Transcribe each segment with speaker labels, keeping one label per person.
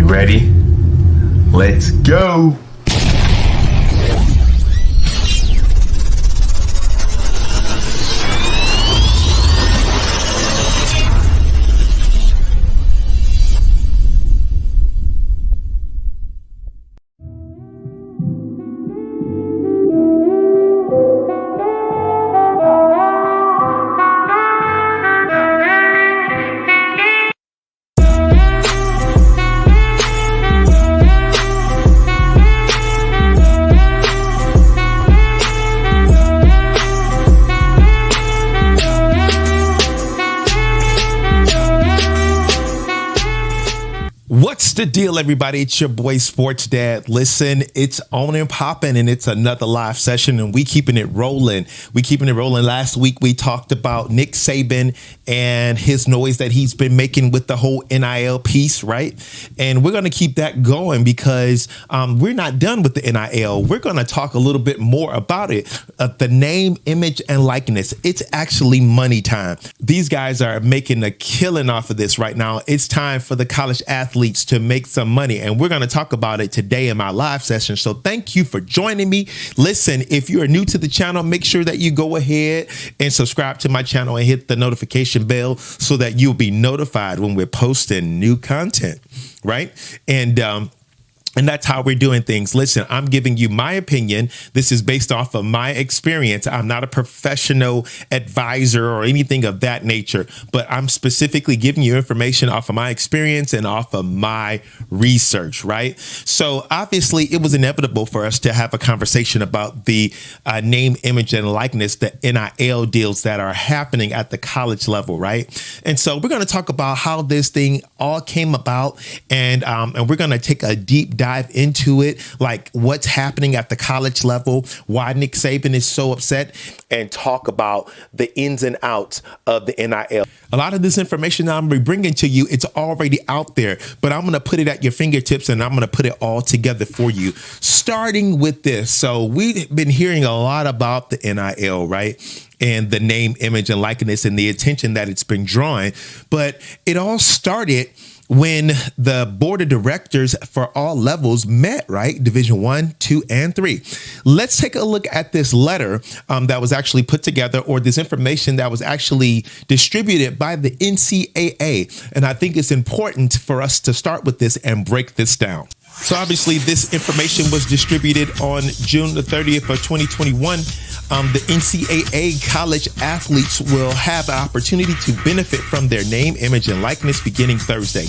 Speaker 1: ready? Let's go.
Speaker 2: What's the deal, everybody? It's your boy Sports Dad. Listen, it's on and popping, and it's another live session, and we keeping it rolling. Last week, we talked about Nick Saban and his noise that he's been making with the whole NIL piece, right? And we're going to keep that going because we're not done with the NIL. We're going to talk a little bit more about it. The name, image, and likeness. It's actually money time. These guys are making a killing off of this right now. It's time for the college athletes to make some money, and we're going to talk about it today in my live session. So thank you for joining me. Listen, if you are new to the channel, make sure that you go ahead and subscribe to my channel and hit the notification bell so that you'll be notified when we're posting new content, right? And that's how we're doing things. Listen, I'm giving you my opinion. This is based off of my experience. I'm not a professional advisor or anything of that nature, but I'm specifically giving you information off of my experience and off of my research, right? So obviously it was inevitable for us to have a conversation about the name, image, and likeness, the NIL deals that are happening at the college level, right? And so we're going to talk about how this thing all came about, and we're going to take a deep dive into it, like what's happening at the college level, why Nick Saban is so upset, and talk about the ins and outs of the NIL. A lot of this information that I'm going to be bringing to you, it's already out there, but I'm going to put it at your fingertips and I'm going to put it all together for you, starting with this. So we've been hearing a lot about the NIL, right? And the name, image, and likeness and the attention that it's been drawing. But it all started when the board of directors for all levels met, right? Division 1, 2, and 3. Let's take a look at this letter that was actually put together, or this information that was actually distributed by the NCAA. And I think it's important for us to start with this and break this down. So obviously this information was distributed on June the 30th of 2021. The NCAA college athletes will have an opportunity to benefit from their name, image, and likeness beginning Thursday.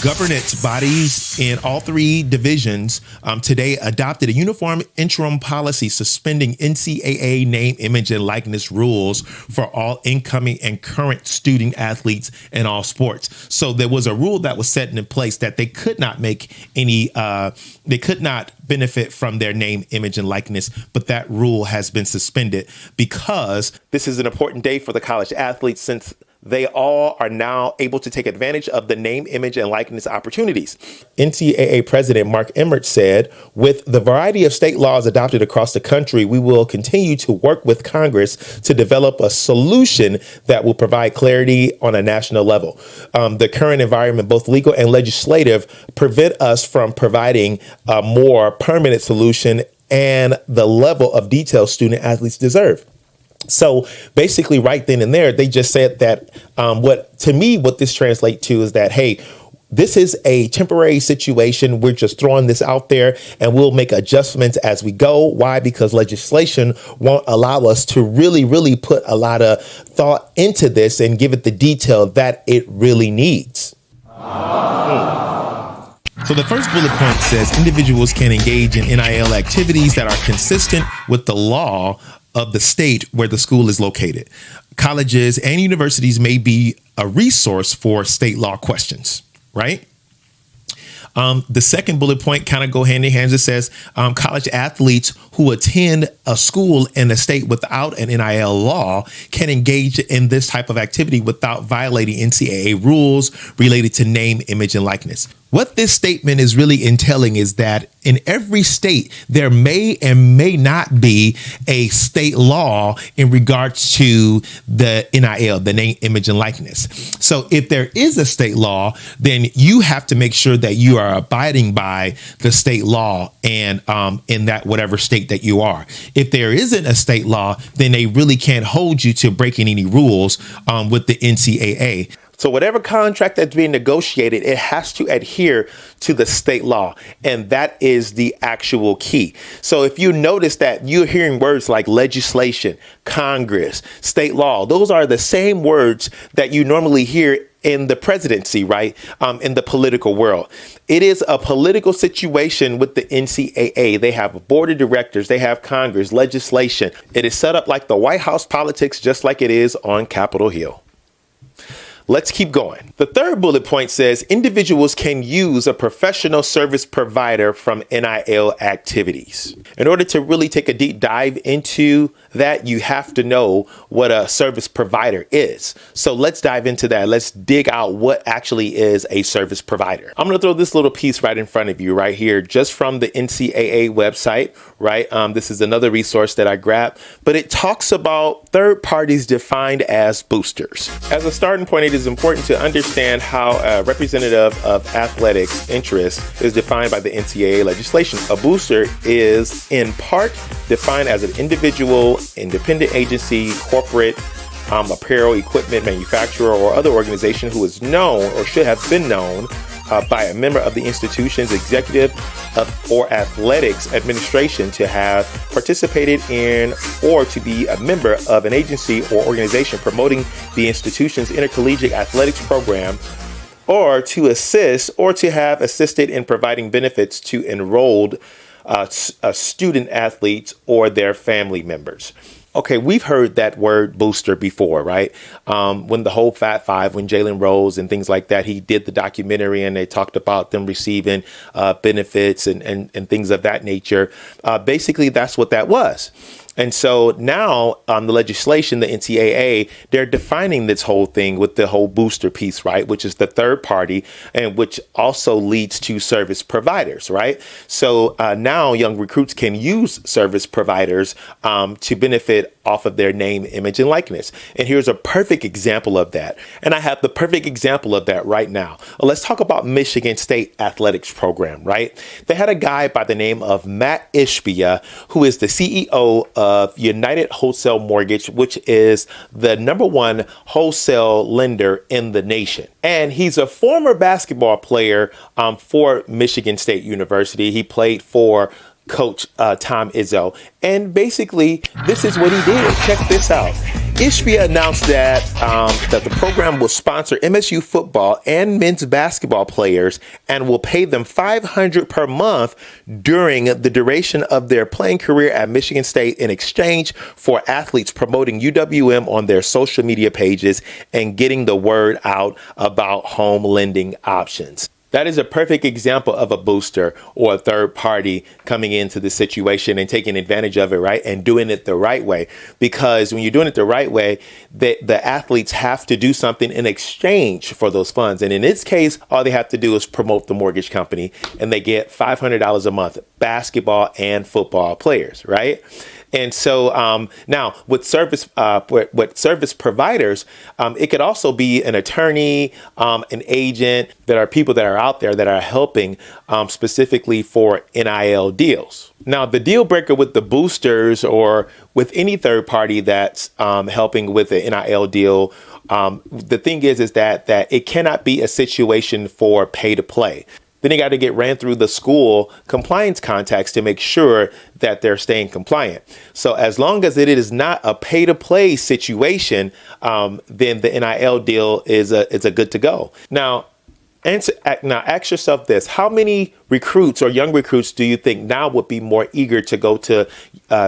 Speaker 2: Governance bodies in all three divisions today adopted a uniform interim policy suspending NCAA name, image, and likeness rules for all incoming and current student athletes in all sports. So there was a rule that was set in place that they could not make they could not benefit from their name, image, and likeness, but that rule has been suspended because this is an important day for the college athletes, since they all are now able to take advantage of the name, image, and likeness opportunities. NCAA President Mark Emmert said, "With the variety of state laws adopted across the country, we will continue to work with Congress to develop a solution that will provide clarity on a national level. The current environment, both legal and legislative, prevent us from providing a more permanent solution and the level of detail student athletes deserve." So basically right then and there, they just said that what this translates to is that, hey, this is a temporary situation. We're just throwing this out there and we'll make adjustments as we go. Why? Because legislation won't allow us to really put a lot of thought into this and give it the detail that it really needs. So the first bullet point says individuals can engage in NIL activities that are consistent with the law of the state where the school is located. Colleges and universities may be a resource for state law questions, right? The second bullet point kind of go hand in hand. It says college athletes who attend a school in a state without an NIL law can engage in this type of activity without violating NCAA rules related to name, image, and likeness. What this statement is really entailing is that in every state, there may and may not be a state law in regards to the NIL, the name, image, and likeness. So if there is a state law, then you have to make sure that you are abiding by the state law and in that whatever state that you are. If there isn't a state law, then they really can't hold you to breaking any rules with the NCAA. So whatever contract that's being negotiated, it has to adhere to the state law. And that is the actual key. So if you notice that you're hearing words like legislation, Congress, state law, those are the same words that you normally hear in the presidency, right? In the political world. It is a political situation with the NCAA. They have a board of directors, they have Congress, legislation. It is set up like the White House politics, just like it is on Capitol Hill. Let's keep going. The third bullet point says individuals can use a professional service provider from NIL activities. In order to really take a deep dive into that, you have to know what a service provider is. So let's dive into that. Let's dig out what actually is a service provider. I'm going to throw this little piece right in front of you right here, just from the NCAA website, right? This is another resource that I grabbed, but it talks about third parties defined as boosters. As a starting point, it is important to understand how a representative of athletics interest is defined by the NCAA legislation. A booster is in part defined as an individual, independent agency, corporate, apparel, equipment manufacturer, or other organization who is known or should have been known by a member of the institution's executive or athletics administration to have participated in or to be a member of an agency or organization promoting the institution's intercollegiate athletics program, or to assist or to have assisted in providing benefits to enrolled student athletes or their family members. Okay, we've heard that word booster before, right? When the whole Fat Five, when Jalen Rose and things like that, he did the documentary and they talked about them receiving benefits and things of that nature. Basically, that's what that was. And so now the legislation, the NCAA, they're defining this whole thing with the whole booster piece, right? Which is the third party and which also leads to service providers, right? So now young recruits can use service providers to benefit off of their name, image, and likeness. And here's a perfect example of that. And I have the perfect example of that right now. Let's talk about Michigan State athletics program, right? They had a guy by the name of Matt Ishbia, who is the CEO of United Wholesale Mortgage, which is the #1 wholesale lender in the nation. And he's a former basketball player for Michigan State University. He played for Coach Tom Izzo. And basically, this is what he did. Check this out. Ishbia announced that the program will sponsor MSU football and men's basketball players and will pay them $500 per month during the duration of their playing career at Michigan State in exchange for athletes promoting UWM on their social media pages and getting the word out about home lending options. That is a perfect example of a booster or a third party coming into the situation and taking advantage of it, right? And doing it the right way. Because when you're doing it the right way, the athletes have to do something in exchange for those funds. And in this case, all they have to do is promote the mortgage company and they get $500 a month, basketball and football players, right? And so now with service providers, it could also be an attorney, an agent. There are people that are out there that are helping specifically for NIL deals. Now, the deal breaker with the boosters or with any third party that's helping with the NIL deal, the thing is that it cannot be a situation for pay to play. Then you got to get ran through the school compliance contacts to make sure that they're staying compliant. So as long as it is not a pay to play situation, then the NIL deal is a good to go. Now ask yourself this: how many recruits or young recruits do you think now would be more eager to go to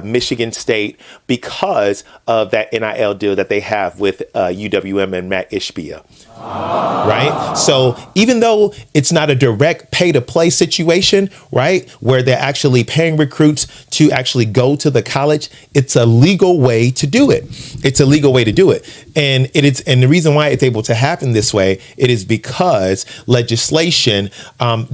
Speaker 2: Michigan State because of that NIL deal that they have with UWM and Matt Ishbia? Right. So even though it's not a direct pay to play situation, right, where they're actually paying recruits to actually go to the college, it's a legal way to do it. It's a legal way to do it. And and the reason why it's able to happen this way, it is because legislation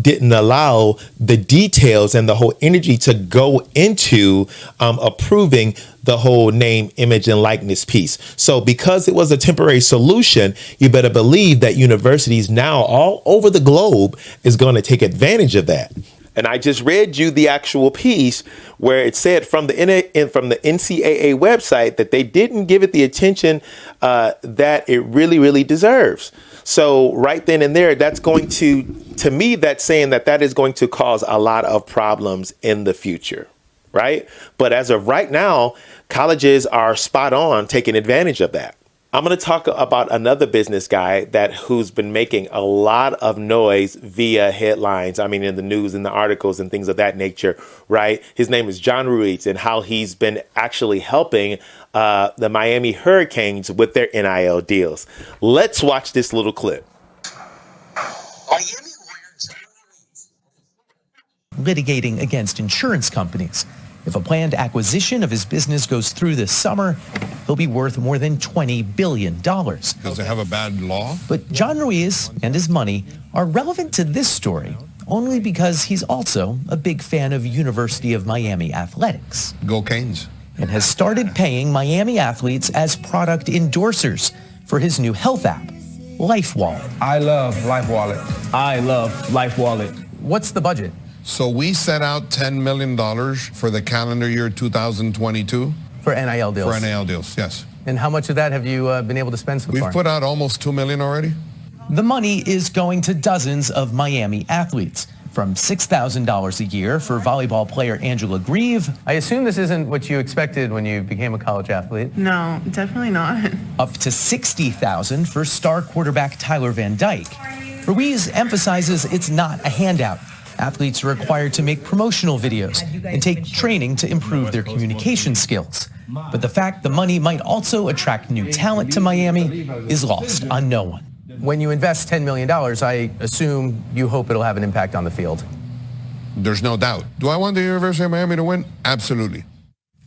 Speaker 2: didn't allow the details and the whole energy to go into approving the whole name, image, and likeness piece. So because it was a temporary solution, you better believe that universities now all over the globe is going to take advantage of that. And I just read you the actual piece where it said from the NCAA website that they didn't give it the attention that it really, really deserves. So right then and there, that's going to me, that's saying that is going to cause a lot of problems in the future. Right. But as of right now, colleges are spot on taking advantage of that. I'm going to talk about another business guy who's been making a lot of noise via headlines. I mean, in the news and the articles and things of that nature. Right. His name is John Ruiz, and how he's been actually helping the Miami Hurricanes with their NIL deals. Let's watch this little clip.
Speaker 3: Litigating against insurance companies. If a planned acquisition of his business goes through this summer, he'll be worth more than $20 billion.
Speaker 4: Does it have a bad law?
Speaker 3: But John Ruiz and his money are relevant to this story only because he's also a big fan of University of Miami athletics.
Speaker 4: Go Canes.
Speaker 3: And has started paying Miami athletes as product endorsers for his new health app, Life Wallet.
Speaker 5: I love Life Wallet.
Speaker 6: I love Life Wallet.
Speaker 3: What's the budget?
Speaker 4: So we set out $10 million for the calendar year 2022.
Speaker 3: For NIL deals?
Speaker 4: For NIL deals, yes.
Speaker 3: And how much of that have you been able to spend so far?
Speaker 4: We've put out almost $2 million already.
Speaker 3: The money is going to dozens of Miami athletes, from $6,000 a year for volleyball player Angela Grieve. I assume this isn't what you expected when you became a college athlete.
Speaker 7: No, definitely not.
Speaker 3: Up to $60,000 for star quarterback Tyler Van Dyke. Ruiz emphasizes it's not a handout. Athletes are required to make promotional videos and take training to improve their communication skills. But the fact the money might also attract new talent to Miami is lost on no one. When you invest $10 million, I assume you hope it'll have an impact on the field.
Speaker 4: There's no doubt. Do I want the University of Miami to win? Absolutely.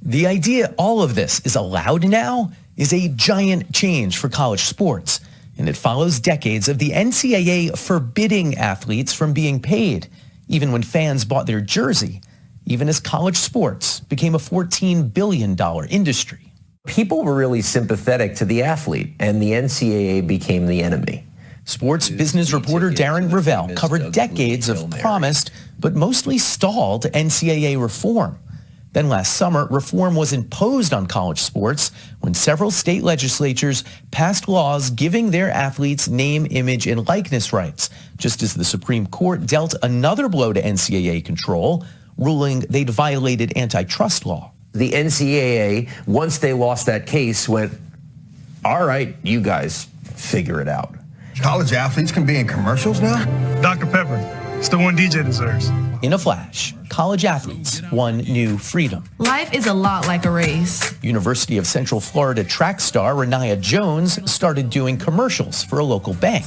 Speaker 3: The idea all of this is allowed now is a giant change for college sports. And it follows decades of the NCAA forbidding athletes from being paid, even when fans bought their jersey, even as college sports became a $14 billion industry.
Speaker 8: People were really sympathetic to the athlete, and the NCAA became the enemy.
Speaker 3: Sports business reporter Darren Ravel covered decades of promised but mostly stalled NCAA reform. Then last summer, reform was imposed on college sports when several state legislatures passed laws giving their athletes name, image, and likeness rights, just as the Supreme Court dealt another blow to NCAA control, ruling they'd violated antitrust law.
Speaker 8: The NCAA, once they lost that case, went, all right, you guys figure it out.
Speaker 5: College athletes can be in commercials now?
Speaker 9: Dr. Pepper, it's the one DJ deserves.
Speaker 3: In a flash, college athletes won new freedom.
Speaker 7: Life is a lot like a race.
Speaker 3: University of Central Florida track star Renaya Jones started doing commercials for a local bank.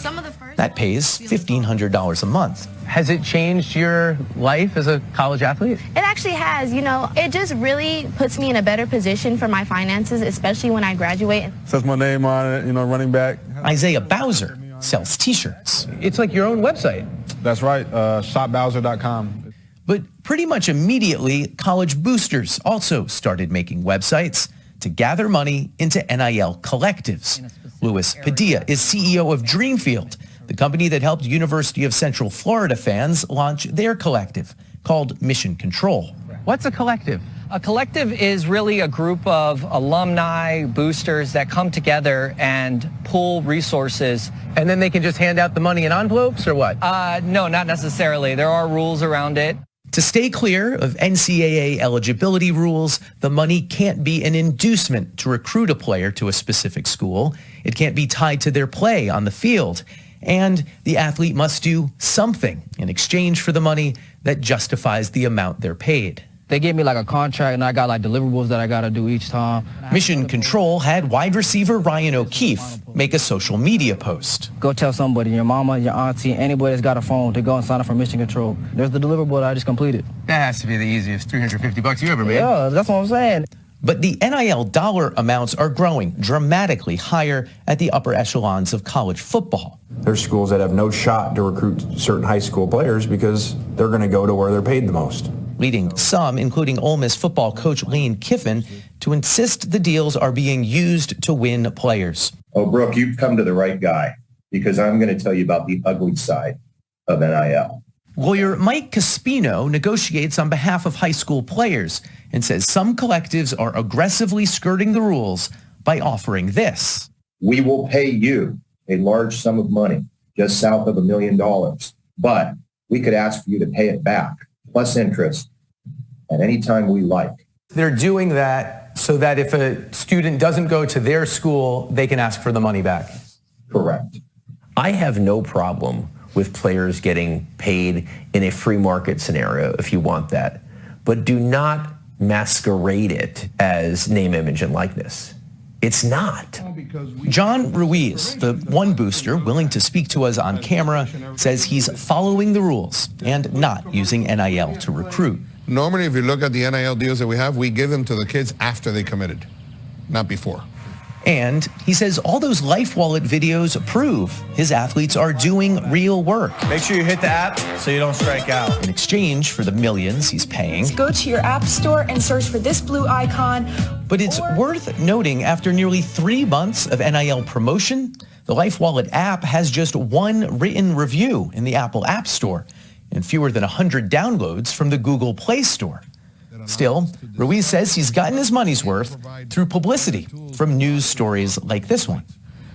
Speaker 3: That pays $1,500 a month. Has it changed your life as a college athlete?
Speaker 10: It actually has. You know, it just really puts me in a better position for my finances, especially when I graduate.
Speaker 5: Says my name on it, running back.
Speaker 3: Isaiah Bowser sells t-shirts. It's like your own website.
Speaker 5: That's right, shopbowser.com.
Speaker 3: But pretty much immediately, college boosters also started making websites to gather money into NIL collectives. Louis Padilla is CEO of Dreamfield, the company that helped University of Central Florida fans launch their collective called Mission Control. What's a collective?
Speaker 11: A collective is really a group of alumni, boosters that come together and pool resources.
Speaker 3: And then they can just hand out the money in envelopes or what?
Speaker 11: No, not necessarily. There are rules around it.
Speaker 3: To stay clear of NCAA eligibility rules, the money can't be an inducement to recruit a player to a specific school. It can't be tied to their play on the field. And the athlete must do something in exchange for the money that justifies the amount they're paid.
Speaker 6: They gave me like a contract, and I got like deliverables that I got to do each time.
Speaker 3: Mission Control had wide receiver Ryan O'Keefe make a social media post.
Speaker 6: Go tell somebody, your mama, your auntie, anybody that's got a phone, to go and sign up for Mission Control. There's the deliverable that I just completed.
Speaker 12: That has to be the easiest $350 you ever made.
Speaker 6: Yeah, that's what I'm saying.
Speaker 3: But the NIL dollar amounts are growing dramatically higher at the upper echelons of college football.
Speaker 13: There's schools that have no shot to recruit certain high school players because they're going to go to where they're paid the most,
Speaker 3: leading some, including Ole Miss football coach Lane Kiffin, to insist the deals are being used to win players.
Speaker 14: Oh, Brooke, you've come to the right guy, because I'm going to tell you about the ugly side of NIL.
Speaker 3: Lawyer Mike Caspino negotiates on behalf of high school players and says some collectives are aggressively skirting the rules by offering this.
Speaker 14: We will pay you a large sum of money, just south of $1 million, but we could ask for you to pay it back, plus interest, at any time we like.
Speaker 3: They're doing that so that if a student doesn't go to their school, they can ask for the money back.
Speaker 14: Correct.
Speaker 8: I have no problem with players getting paid in a free market scenario if you want that, but do not masquerade it as name, image, and likeness. It's not.
Speaker 3: John Ruiz, the one booster willing to speak to us on camera, says he's following the rules and not using NIL to recruit.
Speaker 4: Normally, if you look at the NIL deals that we have, we give them to the kids after they committed, not before.
Speaker 3: And he says all those Life Wallet videos prove his athletes are doing real work.
Speaker 12: Make sure you hit the app so you don't strike out.
Speaker 3: In exchange for the millions he's paying.
Speaker 15: Go to your app store and search for this blue icon.
Speaker 3: But it's worth noting, after nearly 3 months of NIL promotion, the Life Wallet app has just one written review in the Apple App Store and fewer than 100 downloads from the Google Play Store. Still, Ruiz says he's gotten his money's worth through publicity from news stories like this one.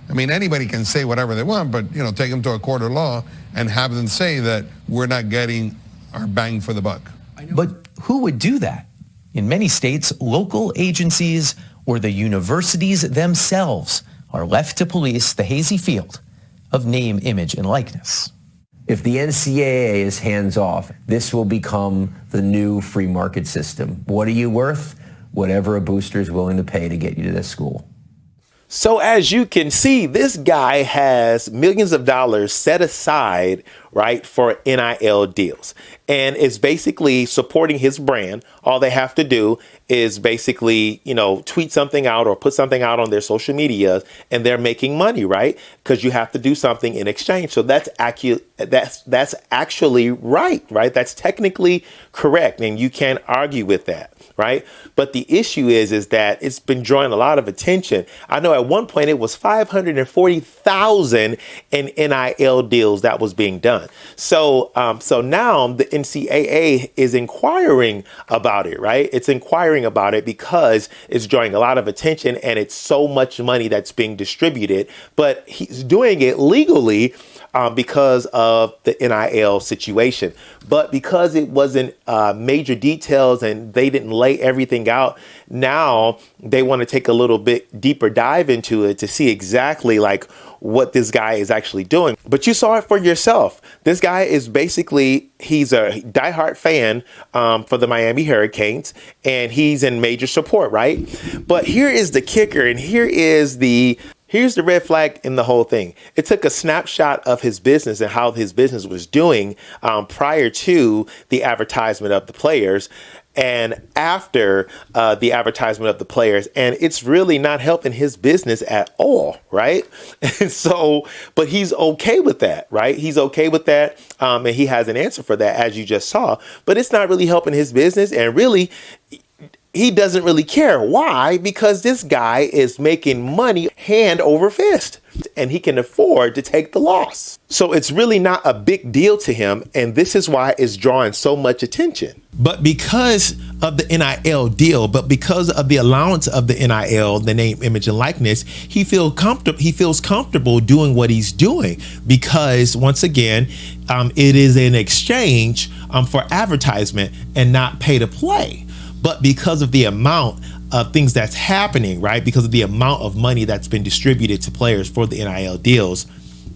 Speaker 4: I mean, anybody can say whatever they want, but, take them to a court of law and have them say that we're not getting our bang for the buck.
Speaker 3: But who would do that? In many states, local agencies or the universities themselves are left to police the hazy field of name, image, and likeness.
Speaker 8: If the NCAA is hands off, this will become the new free market system. What are you worth? Whatever a booster is willing to pay to get you to this school.
Speaker 2: So as you can see, this guy has millions of dollars set aside, right, for NIL deals. And it's basically supporting his brand. All they have to do is basically, tweet something out or put something out on their social media, and they're making money, right? Because you have to do something in exchange. So that's actually right? That's technically correct, and you can't argue with that, right? But the issue is that it's been drawing a lot of attention. I know at one point it was 540,000 in NIL deals that was being done. So now the NCAA is inquiring about it, right? It's inquiring about it because it's drawing a lot of attention and it's so much money that's being distributed, but he's doing it legally because of the NIL situation. But because it wasn't major details and they didn't lay everything out, now they want to take a little bit deeper dive into it to see exactly what this guy is actually doing. But you saw it for yourself. This guy is basically, he's a diehard fan for the Miami Hurricanes, and he's in major support, right? But here is the kicker, and here's the red flag in the whole thing. It took a snapshot of his business and how his business was doing prior to the advertisement of the players and after the advertisement of the players. And it's really not helping his business at all, right? And so, but he's okay with that, right? He's okay with that. And he has an answer for that, as you just saw. But it's not really helping his business. And really, he doesn't really care. Why? Because this guy is making money hand over fist and he can afford to take the loss. So it's really not a big deal to him. And this is why it's drawing so much attention. But because of the NIL deal, but because of the allowance of the NIL, the name, image, and likeness, he feels comfortable doing what he's doing because, once again, it is an exchange for advertisement and not pay to play. But because of the amount of things that's happening, right? Because of the amount of money that's been distributed to players for the NIL deals,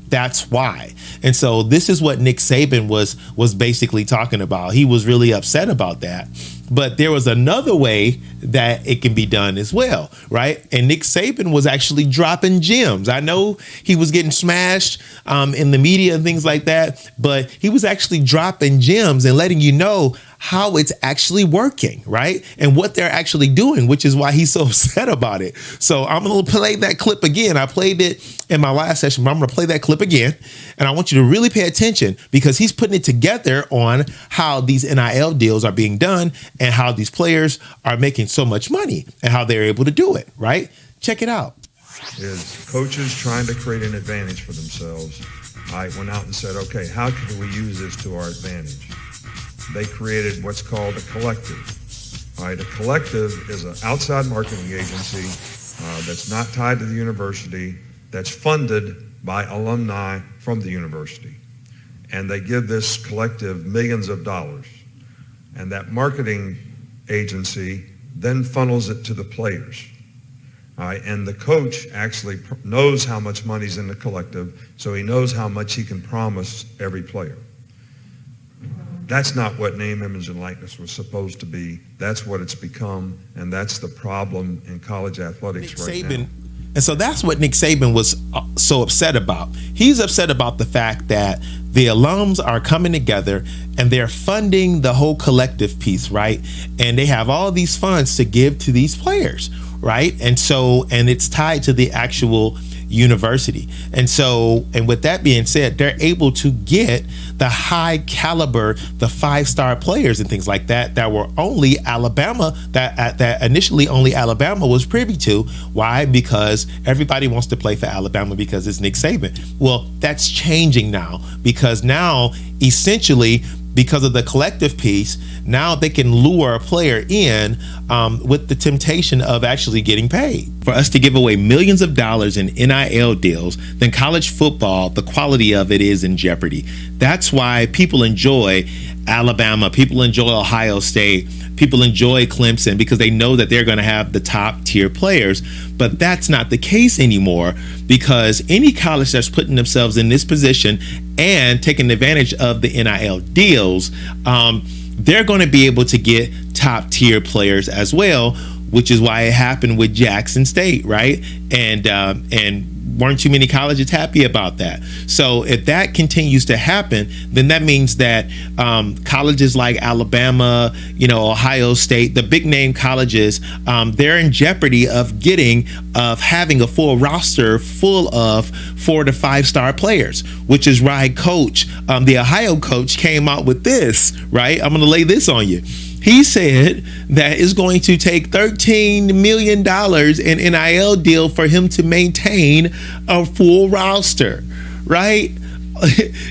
Speaker 2: that's why. And so this is what Nick Saban was basically talking about. He was really upset about that. But there was another way that it can be done as well, right? And Nick Saban was actually dropping gems. I know he was getting smashed in the media and things like that, but he was actually dropping gems and letting you know how it's actually working, right? And what they're actually doing, which is why he's so upset about it. So I'm going to play that clip again. I played it in my last session, but I'm going to play that clip again. And I want you to really pay attention because he's putting it together on how these NIL deals are being done and how these players are making so much money and how they're able to do it, right? Check it out.
Speaker 16: Is coaches trying to create an advantage for themselves. I went out and said, okay, how can we use this to our advantage? They created what's called a collective. All right, a collective is an outside marketing agency that's not tied to the university, that's funded by alumni from the university. And they give this collective millions of dollars. And that marketing agency then funnels it to the players. All right, and the coach actually knows how much money's in the collective, so he knows how much he can promise every player. That's not what name, image, and likeness was supposed to be. That's what it's become, and that's the problem in college athletics right now.
Speaker 2: And so that's what Nick Saban was so upset about. He's upset about the fact that the alums are coming together and they're funding the whole collective piece, right? And they have all these funds to give to these players, right? And so, and it's tied to the actual university. And so, and with that being said, they're able to get the high caliber, the 5-star players and things like that, that were only Alabama, that initially only Alabama was privy to. Why? Because everybody wants to play for Alabama because it's Nick Saban. Well, that's changing now because now essentially because of the collective piece, now they can lure a player in with the temptation of actually getting paid. For us to give away millions of dollars in NIL deals, then college football, the quality of it is in jeopardy. That's why people enjoy Alabama, people enjoy Ohio State, people enjoy Clemson because they know that they're going to have the top tier players. But that's not the case anymore because any college that's putting themselves in this position and taking advantage of the NIL deals, they're going to be able to get top tier players as well, which is why it happened with Jackson State, right? And weren't too many colleges happy about that. So if that continues to happen, then that means that colleges like Alabama, Ohio State, the big name colleges, they're in jeopardy of having a full roster full of 4 to 5-star players, which is why the Ohio coach came out with this, right? I'm going to lay this on you. He said that it's going to take $13 million in NIL deal for him to maintain a full roster, right?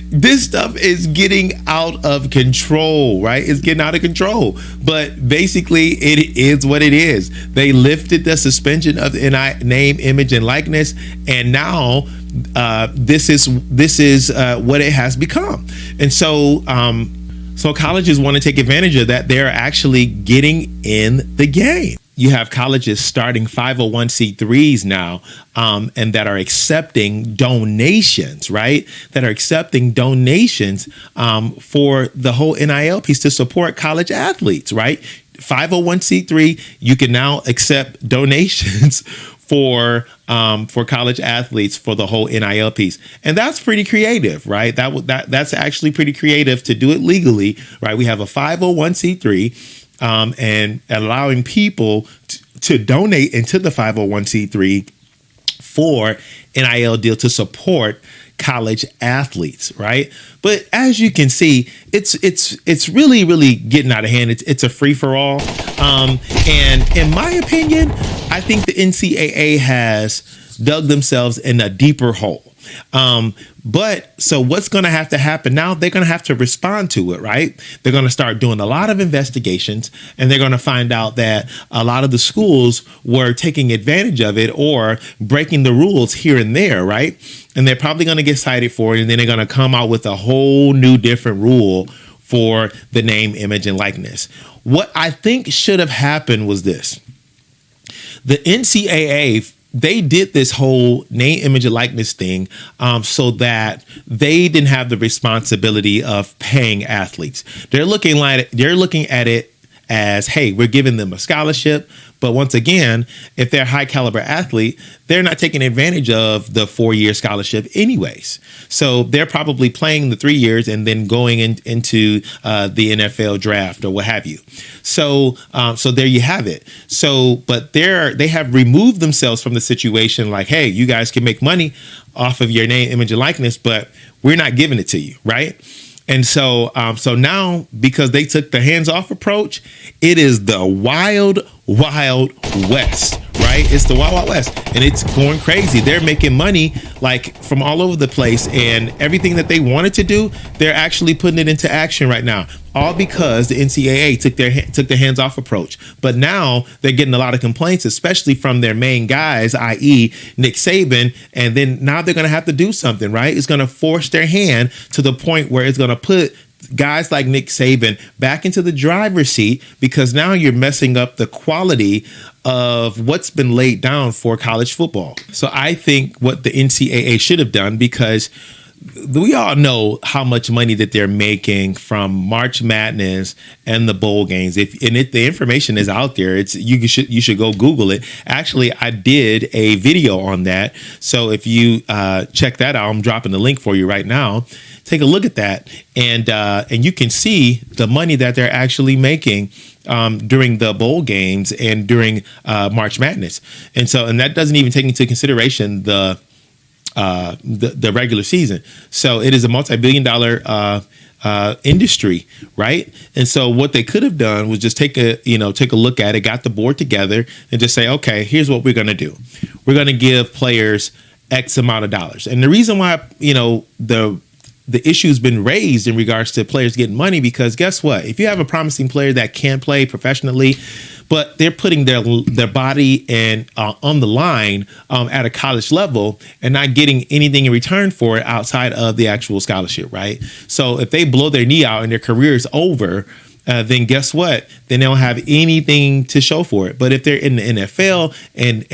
Speaker 2: This stuff is getting out of control, right? It's getting out of control. But basically, it is what it is. They lifted the suspension of the name, image, and likeness, and now this is what it has become. And so, so colleges want to take advantage of that. They're actually getting in the game. You have colleges starting 501c3s now and that are accepting donations, right? That are accepting donations for the whole NIL piece to support college athletes, right? 501c3, you can now accept donations for college athletes for the whole NIL piece. And that's pretty creative, right? That's actually pretty creative to do it legally, right? We have a 501c3 and allowing people to donate into the 501c3 for NIL deal to support college athletes, right? But as you can see, it's really, really getting out of hand. It's a free for all. And in my opinion, I think the NCAA has dug themselves in a deeper hole. But so what's going to happen now? They're going to have to respond to it, right? They're going to start doing a lot of investigations and they're going to find out that a lot of the schools were taking advantage of it or breaking the rules here and there, right? And they're probably going to get cited for it. And then they're going to come out with a whole new different rule for the name, image, and likeness. What I think should have happened was this. The NCAA, they did this whole name, image, and likeness thing so that they didn't have the responsibility of paying athletes. They're looking at it as, hey, we're giving them a scholarship. But once again, if they're a high caliber athlete, they're not taking advantage of the 4-year scholarship anyways. So they're probably playing the 3 years and then going into the NFL draft or what have you. So there you have it. So, but they have removed themselves from the situation like, hey, you guys can make money off of your name, image, and likeness, but we're not giving it to you, right? And so now, because they took the hands-off approach, it is the wild, wild west, right? It's the wild, wild west, and it's going crazy. They're making money like from all over the place, and everything that they wanted to do, they're actually putting it into action right now. All because the NCAA took the hands-off approach. But now they're getting a lot of complaints, especially from their main guys, i.e. Nick Saban. And then now they're going to have to do something, right? It's going to force their hand to the point where it's going to put guys like Nick Saban back into the driver's seat, because now you're messing up the quality of what's been laid down for college football. So I think what the NCAA should have done, because we all know how much money that they're making from March Madness and the bowl games. The information is out there. You should go Google it. Actually, I did a video on that. So if you check that out, I'm dropping the link for you right now. Take a look at that, and you can see the money that they're actually making during the bowl games and during March Madness. And that doesn't even take into consideration the regular season. So it is a multi-billion-dollar industry, right? And so what they could have done was just take a look at it, got the board together, and just say, okay, here's what we're going to do. We're going to give players X amount of dollars. And the reason why the issue's been raised in regards to players getting money, because guess what? If you have a promising player that can play professionally, but they're putting their body and on the line at a college level and not getting anything in return for it outside of the actual scholarship, right? So if they blow their knee out and their career is over, then guess what? Then they don't have anything to show for it. But if they're in the NFL and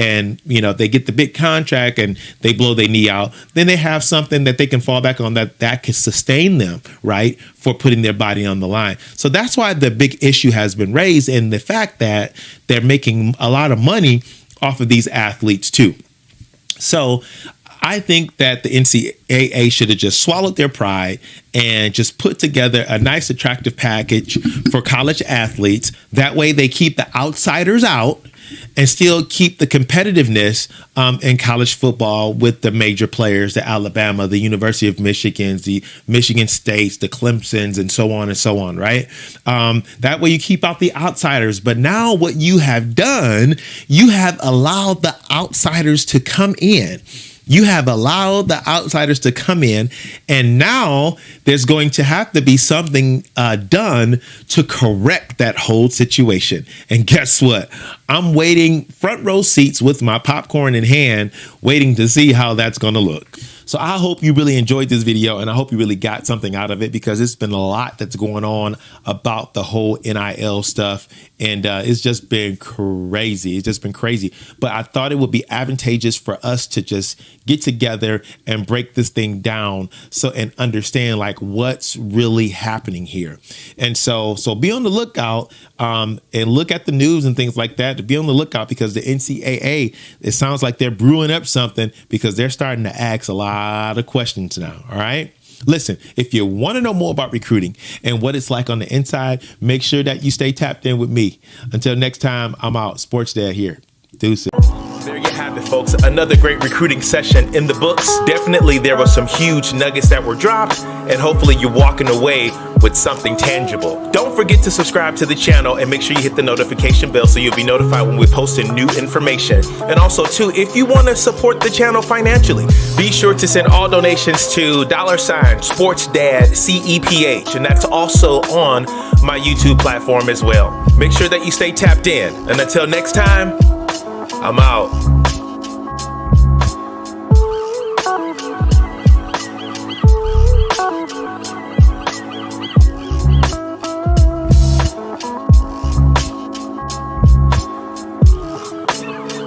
Speaker 2: they get the big contract and they blow their knee out, then they have something that they can fall back on that can sustain them, right, for putting their body on the line. So that's why the big issue has been raised, and the fact that they're making a lot of money off of these athletes too. So I think that the NCAA should have just swallowed their pride and just put together a nice, attractive package for college athletes. That way they keep the outsiders out and still keep the competitiveness in college football with the major players, the Alabama, the University of Michigan, the Michigan States, the Clemsons, and so on, right? That way you keep out the outsiders. But now what you have done, you have allowed the outsiders to come in. You have allowed the outsiders to come in, and now there's going to have to be something done to correct that whole situation. And guess what? I'm waiting front row seats with my popcorn in hand, waiting to see how that's going to look. So I hope you really enjoyed this video, and I hope you really got something out of it, because it's been a lot that's going on about the whole NIL stuff, and it's just been crazy. It's just been crazy. But I thought it would be advantageous for us to just get together and break this thing down and understand like what's really happening here. And so be on the lookout and look at the news and things like that, to be on the lookout, because the NCAA, it sounds like they're brewing up something, because they're starting to ask a lot of questions now. All right. Listen, if you want to know more about recruiting and what it's like on the inside, make sure that you stay tapped in with me. Until next time, I'm out. Sports Dad here. Deuces. There you have it, folks. Another great recruiting session in the books. Definitely there were some huge nuggets that were dropped, and hopefully you're walking away with something tangible. Don't forget to subscribe to the channel and make sure you hit the notification bell so you'll be notified when we're posting new information. And also too, if you want to support the channel financially, be sure to send all donations to $SportsDadceph, and that's also on my YouTube platform as well. Make sure that you stay tapped in, and until next time, I'm out.